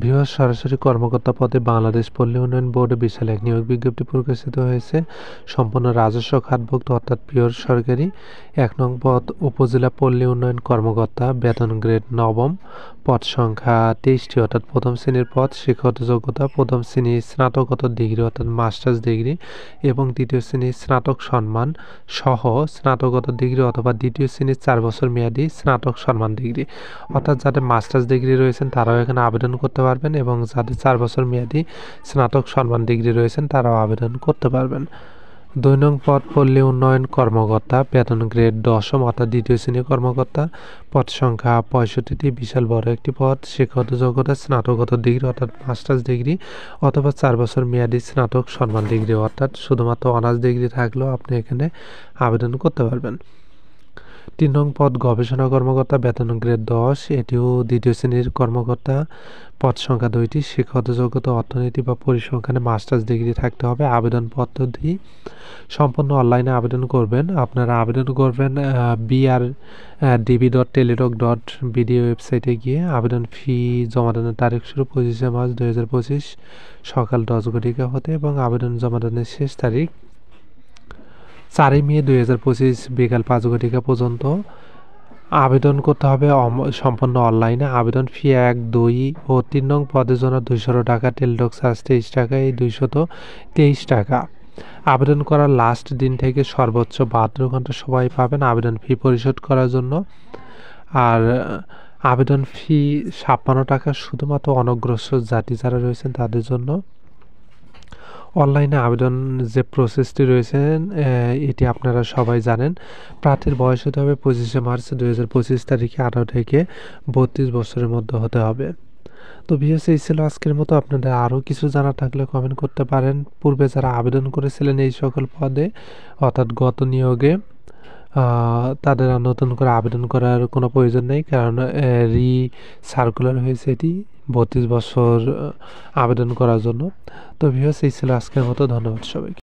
বৃহৎ সরাসরি কর্মকর্তা পদে বাংলাদেশ পল্লী উন্নয়ন বোর্ডে বিশাল এক নিয়োগ বিজ্ঞপ্তি প্রকাশিত হয়েছে। সম্পূর্ণ রাজস্ব খাতভুক্ত অর্থাৎ পিওর সরকারি। ১ নং পদ উপজেলা পল্লী উন্নয়ন কর্মকর্তা, বেতন গ্রেড নবম, পদ সংখ্যা ২৩টি অর্থাৎ প্রথম শ্রেণীর পদ। শিক্ষাগত যোগ্যতা প্রথম শ্রেণী স্নাতকোত্তর ডিগ্রি অর্থাৎ মাস্টার্স ডিগ্রি এবং দ্বিতীয় শ্রেণীর স্নাতক সম্মান সহ স্নাতকোত্তর ডিগ্রি অথবা দ্বিতীয় শ্রেণীর ৪ বছর মেয়াদী স্নাতক সম্মান ডিগ্রি। অর্থাৎ যাদের মাস্টার্স ডিগ্রি রয়েছেন তারাও এখানে আবেদন করতে পারবেন এবং যাদের ৪ বছর মেয়াদী স্নাতক সম্মান ডিগ্রি রয়েছেন তারাও আবেদন করতে পারবেন। ২ নং পদ পল্লী উন্নয়ন কর্মকর্তা, বেতন গ্রেড দশম অর্থাৎ দ্বিতীয় শ্রেণীর কর্মকর্তা, পদ সংখ্যা ৬৫টি, বিশাল বড় একটি পদ। শিক্ষাগত যোগ্যতা স্নাতকোত্তর ডিগ্রি অর্থাৎ মাস্টার্স ডিগ্রি অথবা ৪ বছর মেয়াদী স্নাতক সম্মান ডিগ্রি অর্থাৎ শুধুমাত্র অনার্স ডিগ্রি থাকলেও আপনি এখানে আবেদন করতে পারবেন। ৩ নং পদ গবেষণা কর্মকর্তা, বেতন গ্রেড ১০, এটিও দ্বিতীয় শ্রেণীর কর্মকর্তা, পদ সংখ্যা ২টি। শিক্ষাগত যোগ্যতা অর্থনীতি বা পরিসংখ্যানে মাস্টার্স ডিগ্রি থাকতে হবে। আবেদন পদ্ধতি সম্পূর্ণ অনলাইনে আবেদন করবেন। আপনারা আবেদন করবেন brdb.teletalk.bd ওয়েবসাইটে গিয়ে। আবেদন ফি জমা দানের তারিখ শুরু ২৫শে মার্চ ২০২৫ সকাল ১০ ঘটিকা হতে এবং আবেদন জমা দানের শেষ তারিখ ৪ মে ২০২৫ বিকাল ৫ ঘটিকা পর্যন্ত। আবেদন করতে হবে সম্পূর্ণ অনলাইনে। আবেদন ফি ১, ২ ও ৩ নং পদের জন্য ২০০ টাকা, টেলিটক চার্জ ২৩ টাকা, এই ২২৩ টাকা। আবেদন করার লাস্ট দিন থেকে সর্বোচ্চ ৭২ ঘন্টা সময় পাবেন আবেদন ফি পরিশোধ করার জন্য। আর আবেদন ফি ৫৬ টাকা শুধুমাত্র অনগ্রসর জাতি যারা রয়েছেন তাদের জন্য। অনলাইনে আবেদন যে প্রসেসটি রয়েছে এটি আপনারা সবাই জানেন। প্রার্থীর বয়স হতে হবে ২৫শে মার্চ ২০২৫ তারিখে ১৮ থেকে ৩২ বছরের মধ্যে হতে হবে। তো ভিউয়ার্স, এই ছিল আজকের মতো। আপনাদের আরও কিছু জানা থাকলে কমেন্ট করতে পারেন। পূর্বে যারা আবেদন করেছিলেন এই সকল পদে অর্থাৎ গত নিয়োগে, তাদের আর নতুন করে আবেদন করার কোনো প্রয়োজন নেই, কারণ সার্কুলার হয়েছে এটি ৩২ বছর আবেদন করার জন্য। তো ভিউয়ার্স, এই ছিল আজকের মতো। ধন্যবাদ সবাইকে।